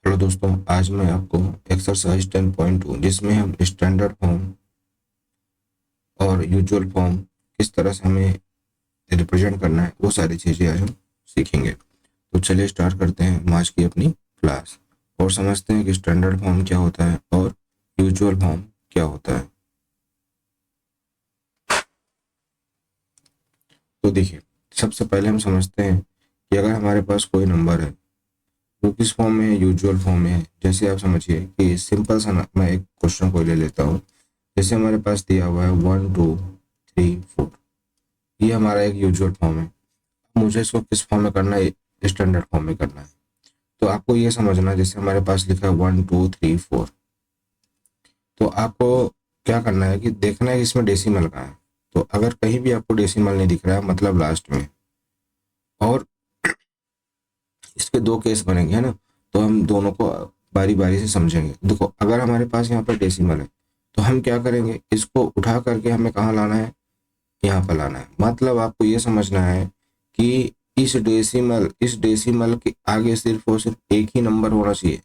Hello दोस्तों, आज मैं आपको एक्सरसाइज 10.2 जिसमें हम स्टैंडर्ड फॉर्म और यूजुअल फॉर्म किस तरह से हमें रिप्रेजेंट करना है वो सारी चीज़ें आज हम सीखेंगे। तो चलिए स्टार्ट करते हैं आज की अपनी क्लास और समझते हैं कि स्टैंडर्ड फॉर्म क्या होता है और यूजुअल फॉर्म क्या होता है। तो देखिए, सबसे पहले हम समझते हैं कि अगर हमारे पास कोई नंबर है वो किस फॉर्म में है, यूजुअल फॉर्म में है। जैसे आप समझिए कि सिंपल सा मैं एक क्वेश्चन को ले लेता हूँ। जैसे हमारे पास दिया हुआ है 1 2 3 4, ये हमारा एक यूजुअल फॉर्म है। मुझे इसको किस फॉर्म में करना है, स्टैंडर्ड फॉर्म में करना है। तो आपको ये समझना है, जैसे हमारे पास लिखा है 1 2 3 4, तो आपको क्या करना है कि देखना है कि इसमें डेसिमल कहाँ है। तो अगर कहीं भी आपको डेसिमल नहीं दिख रहा है, मतलब लास्ट में, और इसके दो केस बनेंगे, है ना, तो हम दोनों को बारी बारी से समझेंगे। देखो, अगर हमारे पास यहाँ पर डेसिमल है तो हम क्या करेंगे, इसको उठा करके हमें कहाँ लाना है, यहाँ पर लाना है। मतलब आपको ये समझना है कि इस डेसिमल के आगे सिर्फ और सिर्फ एक ही नंबर होना चाहिए,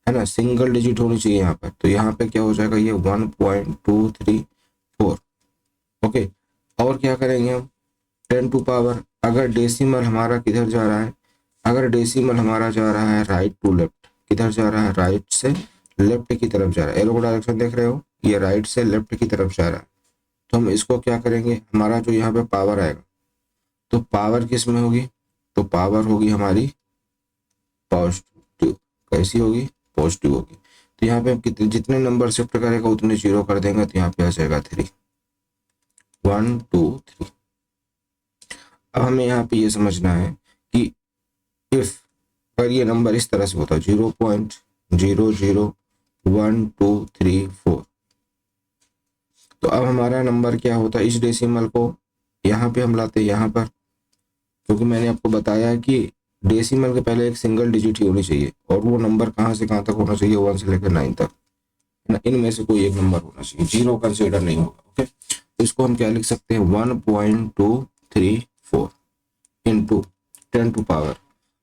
है ना, सिंगल डिजिट होनी चाहिए यहाँ पर। तो यहाँ पे क्या हो जाएगा, ये 1.234। ओके, और क्या करेंगे हम, 10 टू पावर, अगर डेसिमल हमारा किधर जा रहा है, अगर डेसिमल हमारा जा रहा है राइट टू लेफ्ट, किधर जा रहा है, राइट से लेफ्ट की तरफ जा रहा है। एरो का डायरेक्शन देख रहे हो, ये राइट से लेफ्ट की तरफ जा रहा है। तो हम इसको क्या करेंगे, हमारा जो यहाँ पे पावर आएगा, तो पावर किस में होगी, तो पावर होगी हमारी पॉजिटिव। कैसी होगी, पॉजिटिव होगी। तो यहाँ पे हम कितने जितने नंबर शिफ्ट करेगा उतने जीरो कर देंगे, तो यहाँ पे आ जाएगा 3, 1 2 3। अब हमें यहाँ पे ये समझना है कि इफ पर ये नंबर इस तरह से होता है 0.001234, तो अब हमारा नंबर क्या होता है, इस डेसिमल को यहाँ पे हम लाते हैं यहाँ पर, क्योंकि मैंने आपको बताया कि डेसिमल के पहले एक सिंगल डिजिट ही होनी चाहिए, और वो नंबर कहाँ से कहाँ तक होना चाहिए, 1 से लेकर 9 तक, है ना। इनमें से कोई एक नंबर होना चाहिए, जीरो कंसिडर नहीं होगा। ओके, तो इसको हम क्या लिख सकते हैं, 1.234 इंटू 10 टू पावर।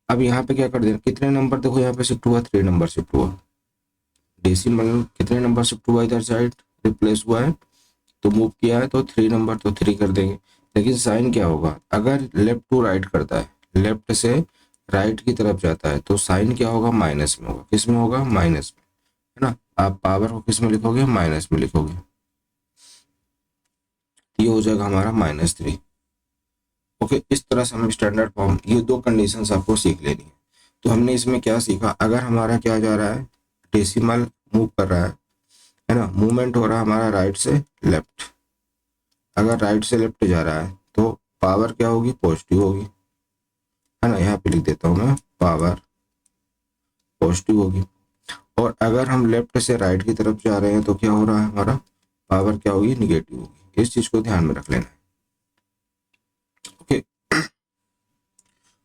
अब यहाँ पे क्या कर देना, कितने नंबर देखो यहाँ पे शिफ्ट हुआ, 3 नंबर शिफ्ट हुआ। डेसिमल कितने नंबर शिफ्ट हुआ, इधर साइड रिप्लेस हुआ है, तो मूव किया है, तो 3 नंबर, तो 3 कर देंगे। लेकिन साइन क्या होगा, अगर लेफ्ट टू राइट करता है, लेफ्ट से राइट की तरफ जाता है, तो साइन क्या होगा, माइनस में होगा। किस में होगा, माइनस में, है ना। आप पावर को किस में लिखोगे, माइनस में लिखोगे। ये हो जाएगा हमारा -3। ओके, इस तरह से हम स्टैंडर्ड फॉर्म, ये दो कंडीशंस आपको सीख लेनी है। तो हमने इसमें क्या सीखा, अगर हमारा क्या जा रहा है, डेसिमल मूव कर रहा है ना, मूवमेंट हो रहा है हमारा राइट से लेफ्ट। अगर राइट से लेफ्ट जा रहा है तो पावर क्या होगी, पॉजिटिव होगी, है ना। यहाँ पे लिख देता हूँ मैं, पावर पॉजिटिव होगी। और अगर हम लेफ्ट से राइट की तरफ जा रहे हैं तो क्या हो रहा है, हमारा पावर क्या होगी, निगेटिव होगी। इस चीज को ध्यान में रख लेना है। ओके,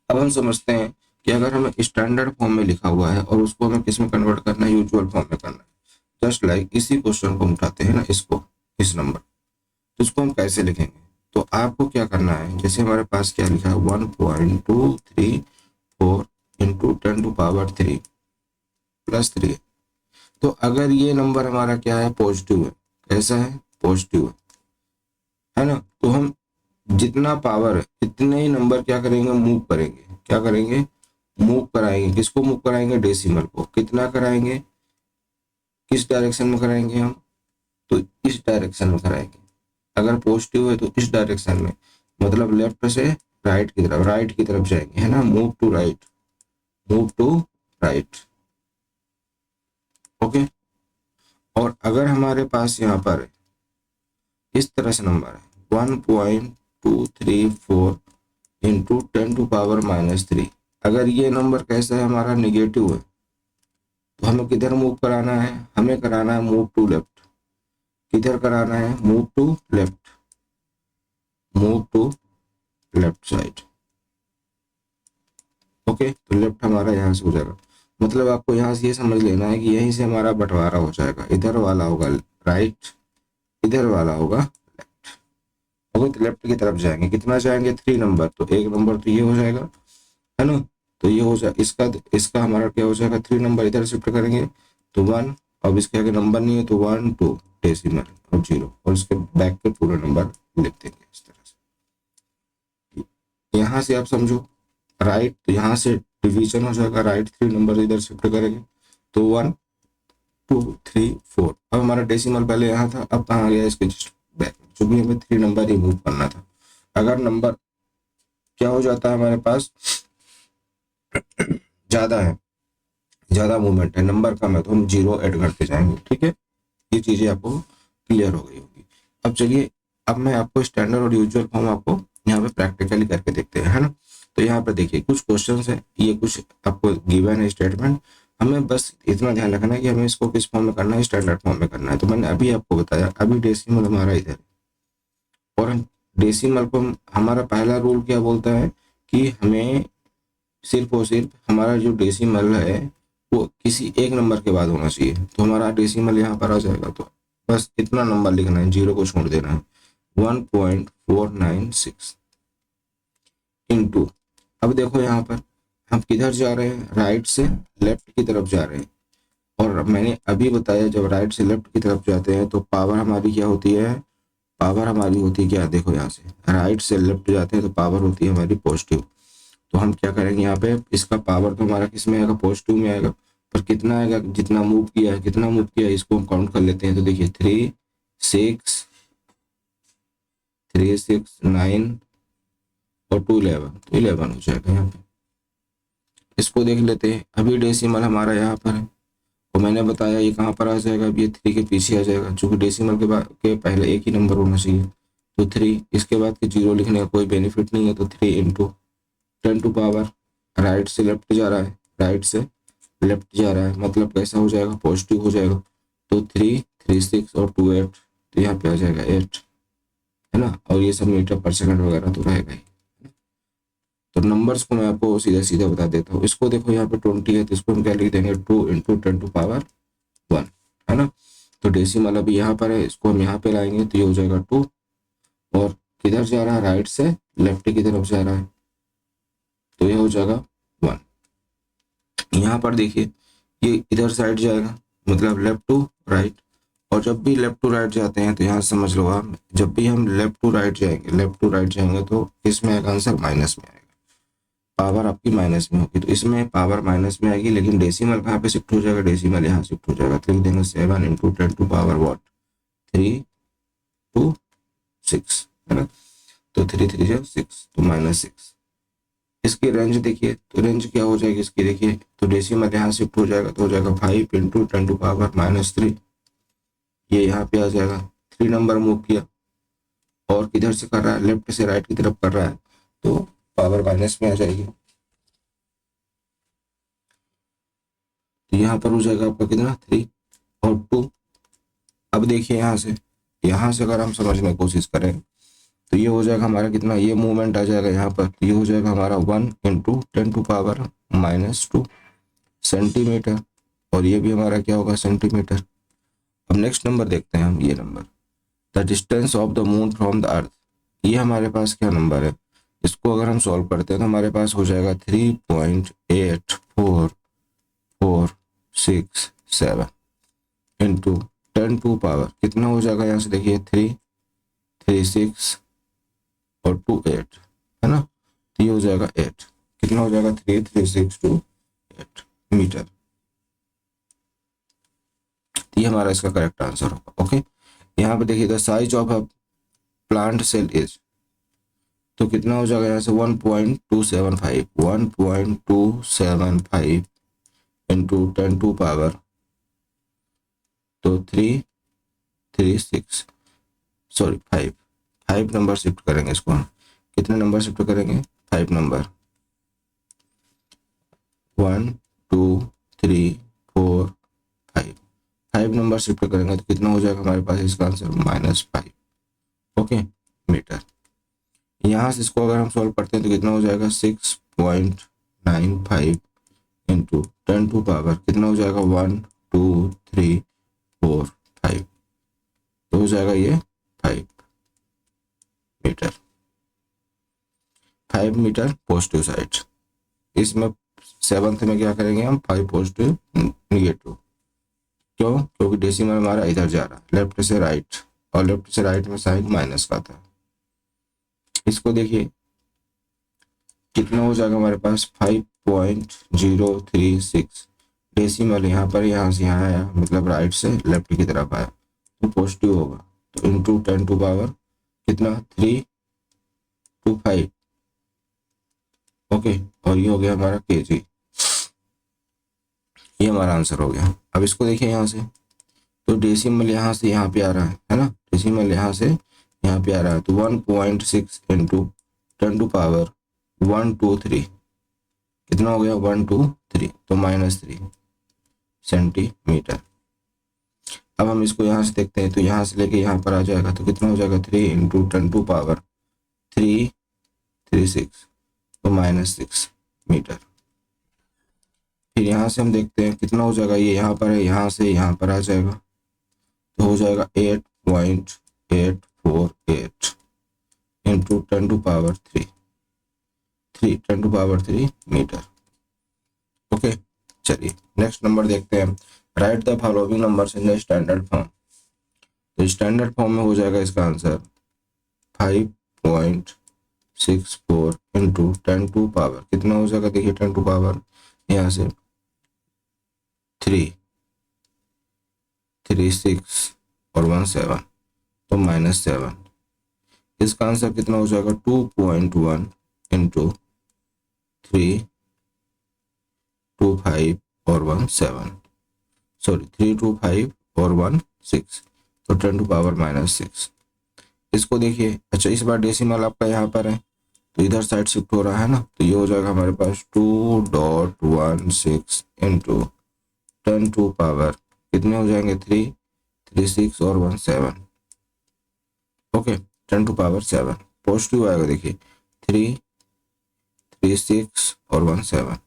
अब हम समझते हैं कि अगर हमें स्टैंडर्ड फॉर्म में लिखा हुआ है और उसको हमें किस में कन्वर्ट करना है, यूजुअल फॉर्म में करना है। जस्ट लाइक इसी क्वेश्चन को हम उठाते हैं ना, इसको, इस नंबर, तो इसको हम कैसे लिखेंगे। तो आपको क्या करना है, जैसे हमारे पास क्या लिखा है, 1.234 इंटू 10 टू पावर 3 प्लस 3। तो अगर ये नंबर हमारा क्या है, पॉजिटिव है, कैसा है, पॉजिटिव है ना, तो हम जितना पावर है इतने ही नंबर क्या करेंगे, मूव करेंगे। क्या करेंगे, मूव कराएंगे। किसको मूव कराएंगे, डेसिमल को। कितना कराएंगे, किस डायरेक्शन में कराएंगे हम, तो इस डायरेक्शन में कराएंगे। अगर पॉजिटिव है तो इस डायरेक्शन में, मतलब लेफ्ट से राइट की तरफ जाएंगे, है ना, move to right, move to right. Okay, और अगर हमारे पास यहाँ पर इस तरह से नंबर है 1.234 इंटू 10 टू पावर -3, अगर ये नंबर कैसा है, हमारा निगेटिव है, तो हमें किधर मूव कराना है, हमें कराना है मूव टू लेफ्ट। किधर कराना है, move to left, move to left side. Okay, तो लेफ्ट हमारा यहाँ से हो जाएगा। मतलब आपको यहाँ से ये समझ लेना है कि यहीं से हमारा बंटवारा हो जाएगा, इधर वाला होगा राइट, इधर वाला होगा लेफ्ट। ओके, तो लेफ्ट की तरफ जाएंगे, कितना जाएंगे, 3 नंबर, तो एक नंबर तो ये हो जाएगा, है ना। तो ये हो जाए इसका इसका हमारा क्या हो जाएगा, 3 नंबर इधर शिफ्ट करेंगे तो 1, अब इसके आगे नंबर नहीं है तो 1 2 डेसिमल और 0, और इसके बैक के पूरे नंबर लिख देंगे इस तरह से। यहाँ से आप समझो राइट, तो यहाँ से डिवीजन हो जाएगा, राइट 3 नंबर इधर शिफ्ट करेंगे तो 1 2 3 4। अब हमारा डेसिमल पहले यहाँ था, अब कहाँ गया इसके जस्ट बैक, चूंकि हमें 3 नंबर ही मूव करना था। अगर नंबर क्या हो जाता है हमारे पास ज्यादा है, ज्यादा मूवमेंट है, नंबर कम है, तो हम 0 ऐड करते जाएंगे। ठीक है, ये चीजें आपको क्लियर हो गई होगी। अब चलिए, अब मैं आपको स्टैंडर्ड और यूजुअल फॉर्म आपको यहाँ पे प्रैक्टिकली करके देखते हैं, है ना। तो यहाँ पे देखिए कुछ क्वेश्चंस है, ये कुछ आपको गिवन है स्टेटमेंट, हमें बस इतना ध्यान रखना है कि हमें इसको किस फॉर्म में करना है, स्टैंडर्ड फॉर्म में करना है। तो मैंने अभी आपको बताया, अभी डेसिमल हमारा इधर, और डेसिमल को हमारा पहला रूल क्या बोलता है कि हमें सिर्फ और सिर्फ हमारा जो डेसिमल है वो किसी एक नंबर के बाद होना चाहिए। तो हमारा डेसिमल यहाँ पर आ जाएगा, तो बस इतना नंबर लिखना है, 0 को छोड़ देना है, 1.496 इंटू, अब देखो यहाँ पर हम किधर जा रहे हैं, राइट से लेफ्ट की तरफ जा रहे हैं। और मैंने अभी बताया जब राइट से लेफ्ट की तरफ जाते हैं तो पावर हमारी क्या होती है, पावर हमारी होती है क्या, देखो यहाँ से राइट से लेफ्ट जाते हैं तो पावर होती है हमारी पॉजिटिव। तो हम क्या करेंगे यहाँ पे, इसका पावर तो हमारा किस में आएगा, पॉजिटिव में आएगा, पर कितना आएगा, जितना मूव किया है, कितना मूव किया है इसको हम काउंट कर लेते हैं। तो देखिए 3 6 3 6 9 और 2 11, तो 11 हो जाएगा यहाँ पे। इसको देख लेते हैं, अभी डेसिमल हमारा यहाँ पर है, और मैंने बताया ये कहाँ पर आ जाएगा, अब ये 3 के पीछे आ जाएगा, चूंकि डेसिमल के बाद के पहले एक ही नंबर होना चाहिए। तो 3, इसके बाद के 0 लिखने का कोई बेनिफिट नहीं है, तो 3 इंटू 10 टू पावर, राइट से लेफ्ट जा रहा है, राइट से लेफ्ट जा रहा है, मतलब कैसा हो जाएगा, पॉजिटिव हो जाएगा। तो 3 3 6 और 2 8, तो यहाँ पे आ जाएगा 8, है ना। और ये सब मीटर पर सेकंड वगैरह तो रहेगा ही। तो नंबर्स को मैं आपको सीधा सीधा बता देता हूँ। इसको देखो यहाँ पे 20 है, तो इसको हम क्या लिख देंगे, 2 इंटू 10 टू पावर 1, है ना। तो डेसिमल अभी यहाँ पर है, इसको हम यहाँ पे लाएंगे तो ये हो जाएगा 2, और किधर जा रहा है, राइट से लेफ्ट की तरफ जा रहा है, तो ये हो जाएगा 1। यहाँ पर देखिए ये इधर साइड जाएगा, मतलब लेफ्ट टू राइट, और जब भी लेफ्ट टू राइट जाते हैं तो यहाँ समझ लो आप, जब भी हम लेफ्ट टू राइट जाएंगे, लेफ्ट टू राइट जाएंगे तो इसमें आएगा आंसर माइनस में आएगा, पावर आपकी माइनस में होगी, तो इसमें पावर माइनस में आएगी। लेकिन डेसिमल कहाँ पे शिफ्ट हो जाएगा, डेसिमल यहाँ शिफ्ट हो जाएगा, तो लिख देंगे 7 इंटू 10 टू पावर वॉट 3 2 6, है ना। तो 3 3 6, तो -6। इसकी रेंज देखिए, तो रेंज क्या हो जाएगी इसकी, देखिए तो डेसिमल यहाँ शिफ्ट हो जाएगा, तो हो जाएगा 5 इंटू 10 टू पावर -3, ये यहाँ पे आ जाएगा। 3 नंबर मूव किया, और किधर से कर रहा है, लेफ्ट से राइट की तरफ कर रहा है, तो पावर माइनस में आ जाएगी। तो यहाँ पर हो जाएगा आपका कितना, 3 और 2। अब देखिए यहाँ से अगर हम समझने की कोशिश करें तो ये हो जाएगा हमारा कितना, ये मूवमेंट आ जाएगा यहाँ पर, तो ये हो जाएगा हमारा 1 इंटू 10 टू पावर -2 सेंटीमीटर, और ये भी हमारा क्या होगा, सेंटीमीटर। अब नेक्स्ट नंबर देखते हैं हम, ये number, the distance of the moon from the earth, ये हमारे पास क्या नंबर है, इसको अगर हम सॉल्व करते हैं तो हमारे पास हो जाएगा 3.8447 इंटू 10 टू पावर, कितना हो जाएगा यहाँ से देखिए 3 3 6 और 2 8, है ना। तो ये हो जाएगा 8, कितना हो जाएगा 3 3 6 2 8 मीटर। तो ये हमारा इसका करेक्ट आंसर होगा। ओके, यहाँ पे देखिए the size of a plant cell is, तो कितना हो जाएगा यहाँ से 1.275 इंटू 10 टू पावर, तो 3 3 6 सॉरी 5 नंबर शिफ्ट करेंगे इसको हम, कितने नंबर शिफ्ट करेंगे, 5 नंबर, 1 2 3 4 5, 5 नंबर शिफ्ट करेंगे तो कितना हो जाएगा हमारे पास इसका आंसर -5, ओके मीटर। यहाँ से इसको अगर हम सॉल्व करते हैं तो कितना हो जाएगा 6.95 इंटू 10 टू पावर, कितना हो जाएगा 1 2 3 4 5, तो हो जाएगा ये 5 मीटर, 5 मीटर पॉजिटिव साइड। इसमें सेवंथ में क्या करेंगे हम 5 पॉजिटिव निगेटिव। क्यों? क्योंकि डेसिमल हमारा इधर जा रहा है, लेफ्ट से राइट, और लेफ्ट से राइट में साइन माइनस का था। इसको देखिए कितना हो जाएगा हमारे पास 5.036। डेसिमल यहाँ पर यहाँ से यहाँ आया, मतलब राइट से लेफ्ट की तरफ आया तो पॉजिटिव होगा, तो इंटू 10 टू पावर कितना 325। ओके, और ये हो गया हमारा केजी। ये हमारा आंसर हो गया। अब इसको देखिए यहाँ से, तो डेसिमल यहाँ से यहाँ पे आ रहा है ना, डेसिमल यहाँ से यहाँ पे आ रहा है, तो 1.6 इंटू 10 टू पावर 123 कितना हो गया 123, तो -3 सेंटीमीटर। अब हम इसको यहाँ से देखते हैं, तो यहाँ से लेके यहाँ पर आ जाएगा, तो कितना हो जाएगा 3 इंटू 10 टू पावर 336, तो -6 मीटर। फिर यहाँ से हम देखते हैं कितना हो जाएगा, ये यहाँ पर है, यहाँ से यहाँ पर आ जाएगा, तो हो जाएगा 8.848 into 10 to power 3 10 to power 3 metre. Okay, चलिए नेक्स्ट नंबर देखते हैं। Write the following numbers in the standard form. तो स्टैंडर्ड फॉर्म में हो जाएगा इसका आंसर 5.64 इंटू 10 टू पावर कितना हो जाएगा, देखिए 10 टू पावर यहाँ से 336 और 17, तो -7। इसका आंसर कितना हो जाएगा 2.1 इंटू 325 और 17, सॉरी 325 और 16, तो 10 टू पावर -6। इसको देखिए, अच्छा इस बार डेसिमल आपका यहाँ पर है तो इधर साइड शिफ्ट हो रहा है ना, तो ये हो जाएगा हमारे पास 2.16 इंटू 10 टू पावर कितने हो जाएंगे 336 और 17। ओके, 10 टू पावर 7 पॉजिटिव आएगा, देखिए 336 और 17।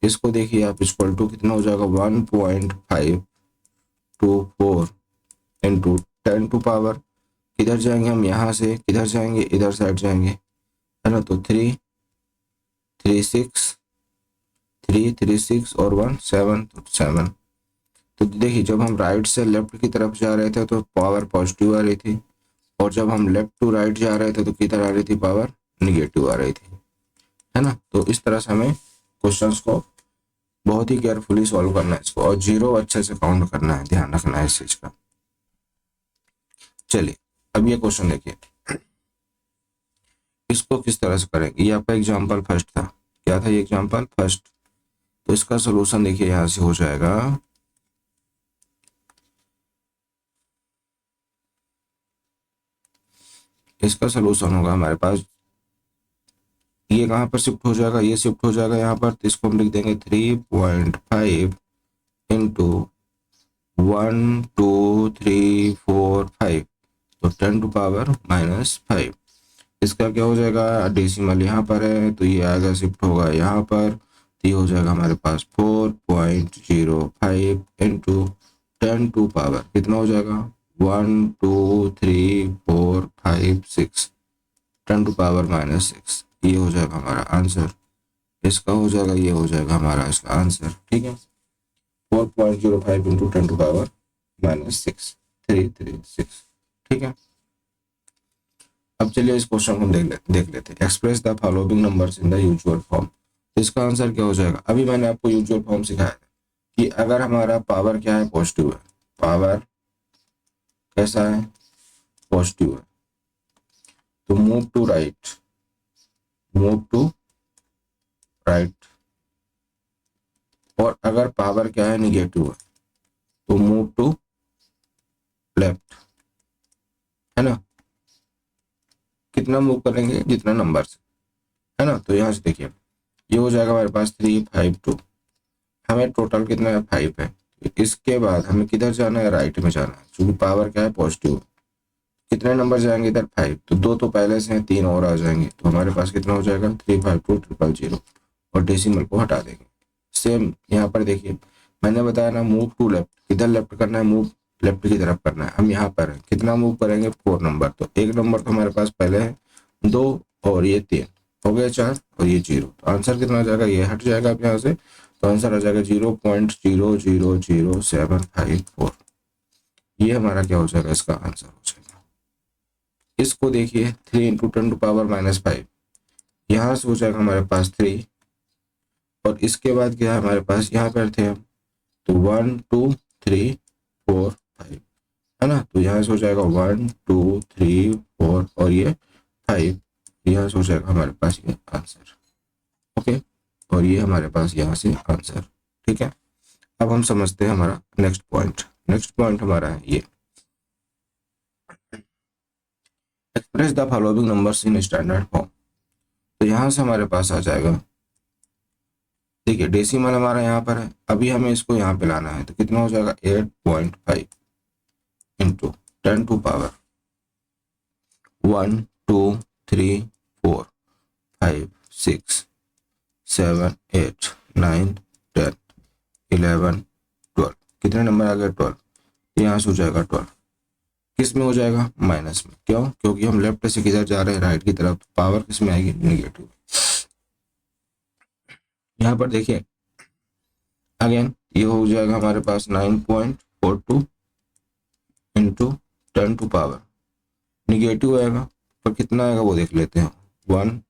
इसको देखिए आप, इक्वल टू कितना हो जाएगा 1.524 इंटू 10 टू पावर किधर जाएंगे हम, यहाँ से किधर जाएंगे, इधर साइड जाएंगे है ना, तो 336 और 17, तो 7। तो देखिए जब हम राइट से लेफ्ट की तरफ जा रहे थे तो पावर पॉजिटिव आ रही थी, और जब हम लेफ्ट टू राइट जा रहे थे तो किधर आ रही थी, पावर निगेटिव आ रही थी, है ना। तो इस तरह से हमें क्वेश्चंस को बहुत ही केयरफुली सॉल्व करना है इसको, और जीरो अच्छे से काउंट करना है, ध्यान रखना है इस चीज का। चलिए अब ये क्वेश्चन देखिए, इसको किस तरह से करेंगे। ये आपका एग्जाम्पल फर्स्ट था, क्या था ये एग्जाम्पल फर्स्ट। तो इसका सोल्यूशन देखिए यहां से हो जाएगा, इसका सोल्यूशन होगा हमारे पास, ये कहां पर शिफ्ट हो जाएगा, ये शिफ्ट हो जाएगा यहाँ पर, तो इसको हम लिख देंगे 3.5 इंटू 1 2 3 4 5, तो 10 टू पावर -5। इसका क्या हो जाएगा, डेसिमल यहाँ पर है तो ये आएगा शिफ्ट होगा यहाँ पर, तो ये हो जाएगा हमारे पास 4.05 इंटू 10 टू पावर कितना हो जाएगा 1 2 3 4 5 6, 10 टू पावर -6। ये हो जाएगा हमारा आंसर, इसका हो जाएगा, ये हो जाएगा हमारा इसका आंसर। ठीक है, 4.05 इंटू 10 टू पावर -6 336। ठीक है, अब चलिए इस क्वेश्चन को देख लेते हैं। Express the following numbers in the usual form. तो इसका आंसर क्या हो जाएगा, अभी मैंने आपको यूजुअल फॉर्म सिखाया था कि अगर हमारा पावर क्या है, पॉजिटिव है, पावर कैसा है, पॉजिटिव है, तो मूव टू राइट, और अगर पावर क्या है, निगेटिव है, तो मूव टू लेफ्ट, है ना। कितना मूव करेंगे, जितना नंबर से, है ना। तो यहाँ से देखिए ये हो जाएगा हमारे पास 352, हमें टोटल कितना है 5 है। इसके बाद हमें किधर जाना है, राइट में जाना है, क्योंकि पावर क्या है, पॉजिटिव। कितने नंबर जाएंगे इधर 5, तो 2 तो पहले से हैं, 3 और आ जाएंगे, तो हमारे पास कितना हो जाएगा 352000, और डेसिमल को हटा देंगे। सेम यहाँ पर देखिए मैंने बताया ना, मूव टू लेफ्ट, किधर लेफ्ट करना है, मूव लेफ्ट की तरफ करना है। हम यहाँ पर है, कितना मूव करेंगे 4 नंबर, तो 1 नंबर तो हमारे पास पहले है, 2 और ये 3, हो गया 4 और ये 0, तो आंसर कितना आ जाएगा, ये हट जाएगा अब यहाँ से, तो आंसर आ जाएगा 0.0000754। ये हमारा क्या हो जाएगा, इसका आंसर हो जाएगा। इसको देखिए 3 × 10⁻⁻5, यहाँ से हो जाएगा हमारे पास 3, और इसके बाद क्या है हमारे पास, यहाँ पर थे हम, तो 1 2 3 4 5 है ना, तो यहाँ से हो जाएगा 1 2 3 4 और ये 5, यहाँ से हो जाएगा हमारे पास ये आंसर। ओके, और ये हमारे पास यहाँ से आंसर। ठीक है, अब हम समझते हैं हमारा नेक्स्ट पॉइंट। नेक्स्ट पॉइंट हमारा है ये, express the following numbers in standard form. तो यहाँ से हमारे पास आ जाएगा, देखिए डेसिमल हमारा यहाँ पर है, अभी हमें इसको यहाँ पे लाना है, तो कितना हो जाएगा 8.5 इंटू 10 टू पावर 1 2 3 4 5 6 7 8 9 10 11 12, कितने नंबर आ गए 12, यहाँ से हो जाएगा 12, किस में हो जाएगा, माइनस में। क्यों, क्योंकि हम लेफ्ट से किधर जा रहे हैं, राइट की तरफ, तो पावर किस में आएगी, निगेटिव। यहाँ पर देखिए अगेन ये हो जाएगा हमारे पास 9.42 इंटू 10 टू पावर, निगेटिव आएगा पर कितना आएगा वो देख लेते हैं, 1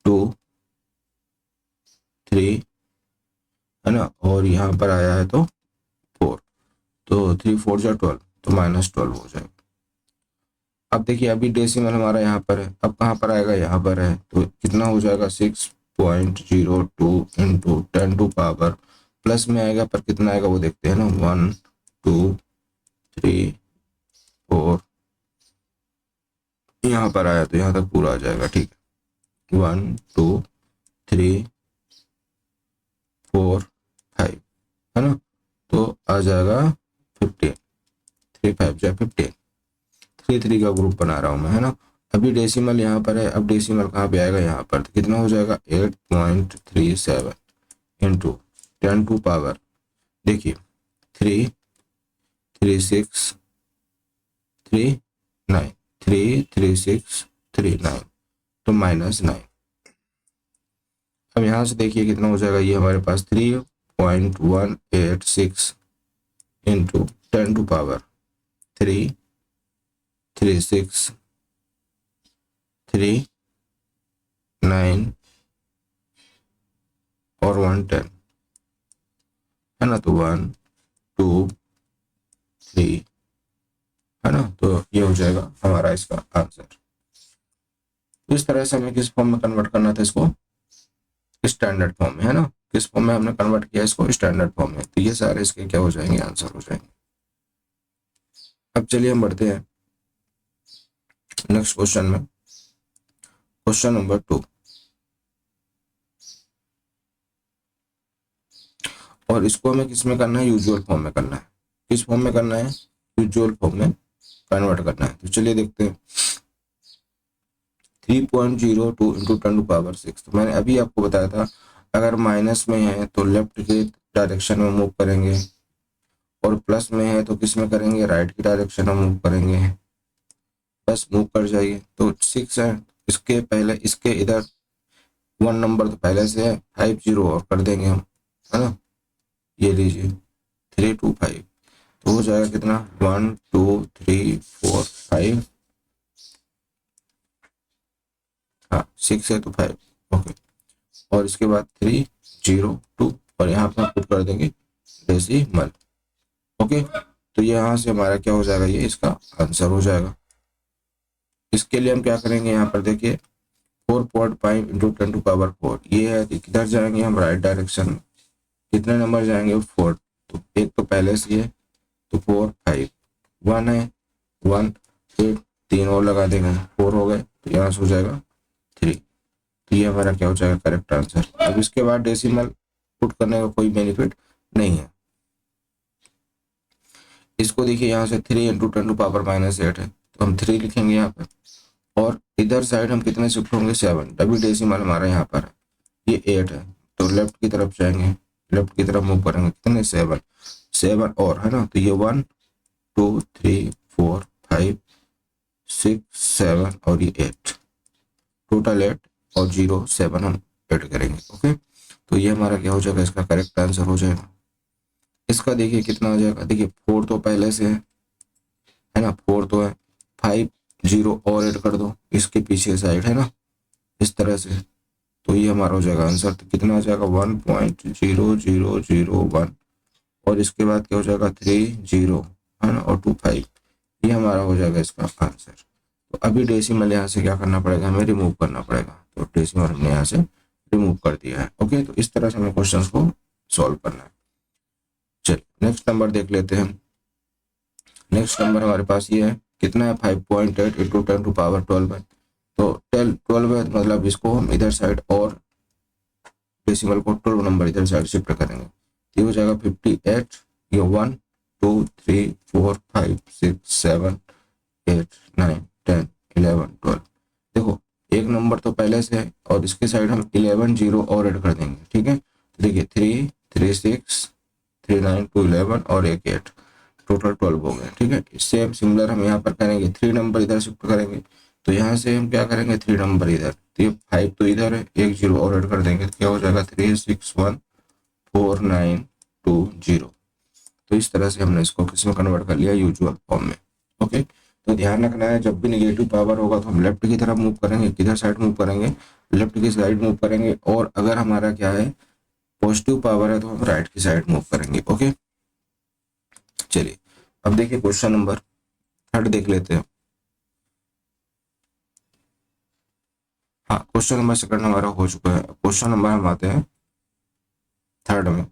2 3 है ना, और यहाँ पर आया है तो 4, तो 3 4 जा 12, तो -12 हो जाएगा। अब देखिए अभी डेसिमल हमारा यहाँ पर है, अब कहाँ पर आएगा, यहाँ पर है, तो कितना हो जाएगा 6.02 इंटू 10 टू पावर, प्लस में आएगा पर कितना आएगा वो देखते हैं ना, 1 2 3 4, यहाँ पर आया तो यहाँ तक पूरा आ जाएगा। ठीक है, 1 2 3 4 5 है ना, तो आ जाएगा 15, 3 5 जा 15, 3 3 का ग्रुप बना रहा हूँ मैं, है ना। अभी डेसिमल यहाँ पर है, अब डेसिमल कहाँ पे आएगा, यहाँ पर, तो कितना हो जाएगा 8.37 इंटू 10 टू पावर, देखिए 3 3 6 3 9 3 3 6 3 9, तो -9। अब यहाँ से देखिए कितना हो जाएगा, ये हमारे पास 3.186 इंटू 10 टू पावर 3 3 6 3 9 और 1 10 है ना, तो 1 2 3 है ना, तो ये हो जाएगा हमारा इसका आंसर। इस तरह से हमें किस फॉर्म में कन्वर्ट करना था, इसको स्टैंडर्ड फॉर्म में, है ना। किस फॉर्म में हमने कन्वर्ट किया इसको, स्टैंडर्ड फॉर्म में, तो ये सारे इसके क्या हो जाएंगे, आंसर हो जाएंगे। अब चलिए हम बढ़ते हैं नेक्स्ट क्वेश्चन में, क्वेश्चन नंबर 2, और इसको हमें किस में करना है, यूजुअल फॉर्म में करना है। किस फॉर्म में करना है, यूजुअल फॉर्म में कन्वर्ट करना है। तो चलिए देखते हैं, 3.02 इंटू 10 टू पावर 6, तो मैंने अभी आपको बताया था अगर माइनस में है तो लेफ्ट के डायरेक्शन में मूव करेंगे, और प्लस में है तो किस में करेंगे, राइट की डायरेक्शन में मूव करेंगे, बस मूव कर जाइए। तो 6 है, इसके पहले इसके इधर 1 नंबर तो पहले से है, 5 0 और कर देंगे हम, है ना। ये लीजिए 3 2 5, तो हो जाएगा कितना, 1 2 3 4 5, हाँ 6 है तो 5, ओके, और इसके बाद 3 0 2, और यहाँ पे पुट कर देंगे डेसिमल। ओके, तो यहाँ से हमारा क्या हो जाएगा, ये इसका आंसर हो जाएगा। इसके लिए हम क्या करेंगे, यहाँ पर देखिए 4.5 इंटू 10 टू पावर 4, ये है, किधर जाएंगे हम, राइट डायरेक्शन में, कितने नंबर जाएंगे, 4, तो एक तो पहले से है, तो 4 5 1 है, 1 फिर 3 और लगा देंगे, 4 हो गए, तो यहाँ से हो जाएगा 3, तो ये हमारा क्या हो जाएगा, करेक्ट आंसर। अब इसके बाद डेसिमल पुट करने का कोई बेनिफिट नहीं है। इसको देखिए यहाँ से 3 इंटू 10 टू पावर -8 है, तो हम 3 लिखेंगे यहाँ पर, और इधर साइड हम कितने शिफ्ट होंगे, 7, तभी डेसिमल हमारा यहाँ पर है, ये 8 है, तो लेफ्ट की तरफ जाएंगे, लेफ्ट की तरफ मूव करेंगे, कितने 7 7 और, है ना, तो ये 1 2 3 4 5 6 7 और ये 8, टोटल 8, और 0.7 हम ऐड करेंगे। ओके, तो ये हमारा क्या हो जाएगा, इसका करेक्ट आंसर हो जाएगा। इसका देखिए कितना हो जाएगा, देखिए 4 तो पहले से है ना, 4 तो है, 5 0 और ऐड कर दो इसके पीछे साइड है ना, इस तरह से, तो ये हमारा हो जाएगा आंसर। तो कितना हो जाएगा 1.0001, और इसके बाद क्या हो जाएगा 30 है ना, और 25, ये हमारा हो जाएगा इसका आंसर। तो अभी डेसिमल यहाँ से क्या करना पड़ेगा, हमें रिमूव करना पड़ेगा, तो डेसिमल हमने यहाँ से रिमूव कर दिया है। ओके, तो इस तरह से हमें क्वेश्चंस को सॉल्व करना है। चलिए नेक्स्ट नंबर देख लेते हैं। नेक्स्ट नंबर हमारे पास ये है, कितना है 5.8 इंटू 10⁻12 है। तो 12 है, मतलब इसको हम इधर साइड और डेसिमल को 12 नंबर इधर साइड शिफ्ट करेंगे, ये हो जाएगा 58। ये 1 2 3 4 5 6 7 8 9 10 11 12, देखो एक नंबर तो पहले से है और इसके साइड हम 11 0 और ऐड कर देंगे। ठीक है, तो देखिए 3 3 6 3 9 2 11 और एक 8, टोटल 12 हो गए। ठीक है, सेम सिमिलर हम यहाँ पर करेंगे, 3 नंबर इधर शिफ्ट करेंगे, तो यहाँ से हम क्या करेंगे 3 नंबर इधर, तो ये 5 तो इधर है, एक 0 और ऐड कर देंगे, तो क्या हो जाएगा 3 6 1 4 9 2 0। तो इस तरह से हमने इसको किस में कन्वर्ट कर लिया, यूजुअल फॉर्म में। ओके, तो ध्यान रखना है जब भी नेगेटिव पावर होगा तो हम लेफ्ट की तरफ मूव करेंगे, किधर साइड मूव करेंगे, लेफ्ट की साइड मूव करेंगे, और अगर हमारा क्या है पॉजिटिव पावर है तो हम राइट की साइड मूव करेंगे। ओके, चलिए अब देखिए क्वेश्चन नंबर 3 देख लेते हैं। हाँ, क्वेश्चन नंबर 2 हमारा हो चुका है, क्वेश्चन नंबर हम आते हैं 3 में।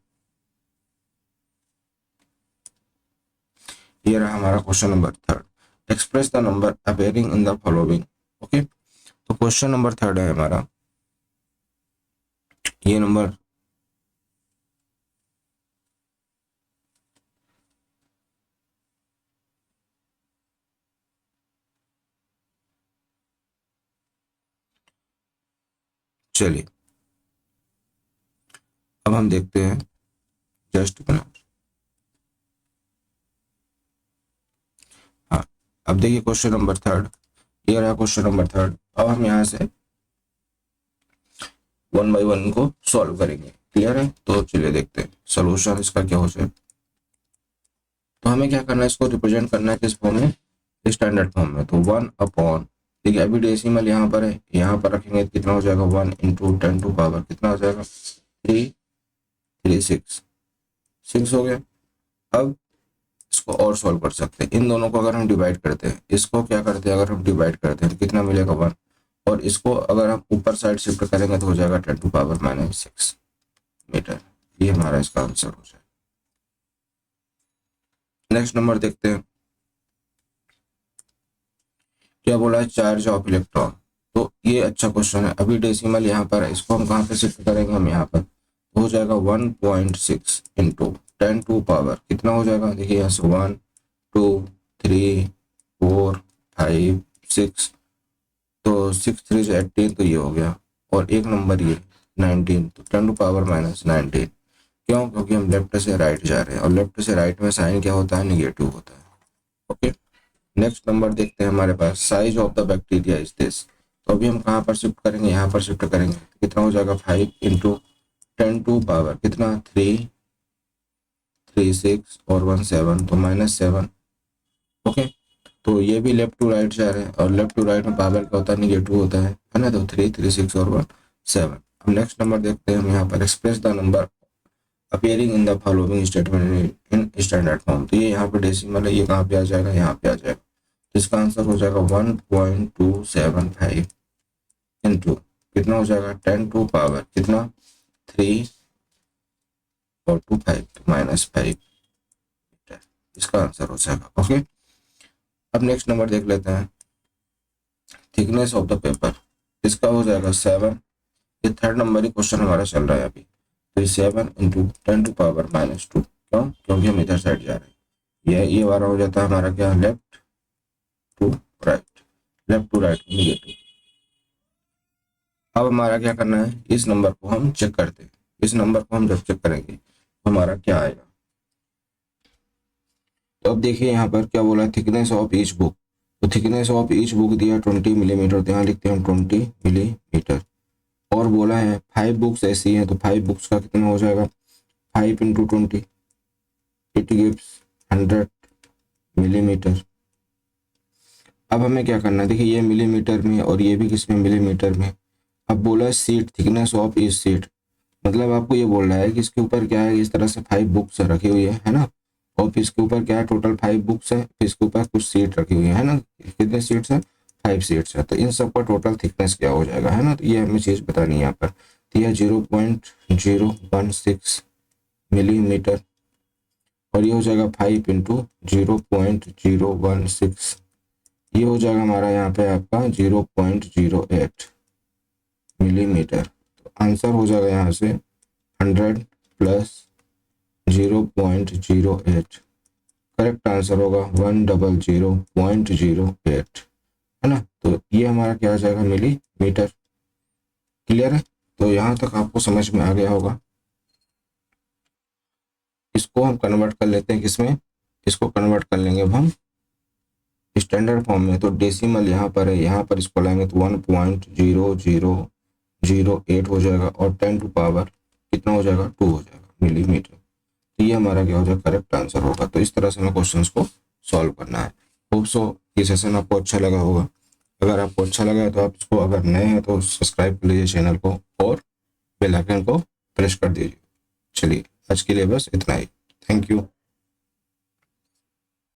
ये रहा हमारा question number 3, express the number appearing in the following. Okay, तो क्वेश्चन नंबर 3 है हमारा, ये नंबर चलिए अब हम देखते हैं, जस्ट हाँ, अब देखिए क्वेश्चन नंबर 3, ये रहा क्वेश्चन नंबर 3। अब हम यहाँ से 1 बाई 1 को सॉल्व करेंगे। क्लियर है, तो चलिए देखते हैं सोल्यूशन इसका क्या हो जाए। तो हमें क्या करना है, इसको रिप्रेजेंट करना है किस फॉर्म में, स्टैंडर्ड फॉर्म में। तो 1 अपॉन, देखिए अभी डेसिमल यहाँ पर है, यहाँ पर रखेंगे तो कितना हो जाएगा 1 इंटू 10⁻, कितना हो जाएगा 3 3 6 हो गया। अब इसको और सॉल्व कर सकते हैं, इन दोनों को अगर हम डिवाइड करते हैं, इसको क्या करते हैं अगर हम डिवाइड करते हैं तो कितना मिलेगा 1, और इसको अगर हम ऊपर साइड शिफ्ट करेंगे तो हो जाएगा 10⁻⁻6 मीटर। ये हमारा इसका आंसर हो जाएगा। नेक्स्ट नंबर देखते हैं, क्या बोला है, चार्ज ऑफ इलेक्ट्रॉन। तो ये अच्छा क्वेश्चन है, अभी डेसिमल यहाँ पर है, इसको हम कहाँ पे शिफ्ट करेंगे, हम यहाँ पर, हो जाएगा 1.6 इंटू 10⁻, कितना हो जाएगा, देखिए यहाँ से 1 2 3 4 5 6, तो 6 3 से 18, तो ये हो गया, और एक नंबर ये 19, तो 10⁻⁻19। क्यों, क्योंकि हम लेफ्ट से राइट जा रहे हैं, और लेफ्ट से राइट में साइन क्या होता है, निगेटिव होता है। ओके, नेक्स्ट नंबर देखते हैं हमारे पास, size of the bacteria is this. तो अभी हम कहाँ पर शिफ्ट करेंगे, यहाँ पर शिफ्ट करेंगे, कितना हो जाएगा 5 इंटू 10⁻, कितना 3 3 6 और 1 7, तो -7। ओके, तो ये भी लेफ्ट टू राइट जा रहे हैं, और लेफ्ट टू राइट में पावर क्या होता है, निगेटिव होता है ना, तो 3 3 6 और 1 7। अब नेक्स्ट नंबर देखते हैं हम यहाँ पर, express the number appearing in the following statement in standard form. तो ये यहाँ पे डेसिमल है, ये कहाँ पे आ जाएगा, यहाँ पे आ जाएगा, तो इसका आंसर हो जाएगा 1.275 इंटू कितना हो जाएगा 10⁻, कितना 3 और 2 5, तो -5, इसका आंसर हो जाएगा। ओके, अब नेक्स्ट नंबर देख लेते हैं, थिकनेस ऑफ द पेपर, इसका हो जाएगा 7। ये 3rd नंबर ही क्वेश्चन हमारा चल रहा है अभी, तो 7 इंटू 10⁻⁻2, क्यों, क्योंकि हम इधर साइड जा रहे हैं, ये वाला हो जाता है हमारा क्या, left to right, left to right negative. अब हमारा क्या करना है, इस नंबर को हम चेक करते हैं, इस नंबर को हम जब चेक करेंगे तो हमारा क्या आएगा। तो अब देखिए यहाँ पर क्या बोला है, थिकनेस ऑफ ईच बुक। तो थिकनेस ऑफ ईच बुक दिया 20 मिलीमीटर, तो यहाँ लिखते हैं 20 मिलीमीटर। और बोला है 5 बुक्स ऐसी हैं, तो 5 बुक्स का कितना हो जाएगा, 5 इंटू 20, इट गिव्स 100 मिलीमीटर। अब हमें क्या करना है, देखिए ये मिलीमीटर में और ये भी किस में, मिलीमीटर में। अब बोला है सीट, थिकनेस ऑफ इस सीट, मतलब आपको ये बोल रहा है कि इसके ऊपर क्या है, इस तरह से 5 बुक्स रखी हुई है ना, और फिर इसके ऊपर क्या है, टोटल 5 बुक्स है, फिर इसके ऊपर कुछ सीट रखी हुई है ना, कितने सीट्स है, 5 सीट्स है, तो इन सब का टोटल थिकनेस क्या हो जाएगा, है ना। तो ये हमें चीज़ बतानी है यहाँ पर। तो यह 0.016 मिलीमीटर, और ये हो जाएगा 5 इंटू 0.016, ये हो जाएगा हमारा यहाँ पे आपका 0.08 मिलीमीटर। तो आंसर हो जाएगा यहाँ से 100 प्लस 0.08, करेक्ट आंसर होगा 100.08, है ना। तो ये हमारा क्या आ जाएगा, मिलीमीटर। क्लियर है, तो यहाँ तक आपको समझ में आ गया होगा। इसको हम कन्वर्ट कर लेते हैं किसमें, इसको कन्वर्ट कर लेंगे अब हम स्टैंडर्ड फॉर्म में। तो डेसिमल यहाँ पर है, यहाँ पर इसको लाएंगे तो 1.0008 हो जाएगा, और 10 टू पावर कितना हो जाएगा, 2 हो जाएगा मिलीमीटर। तो ये हमारा क्या हो जाएगा, करेक्ट आंसर होगा। तो इस तरह से हमें क्वेश्चंस को सॉल्व करना है। होप सो ये सेशन आपको अच्छा लगा होगा। अगर आपको अच्छा लगा है तो आप इसको, अगर नए हैं तो सब्सक्राइब कर लीजिए चैनल को, और बेल आइकन को प्रेस कर दीजिए। चलिए आज के लिए बस इतना ही। Thank you.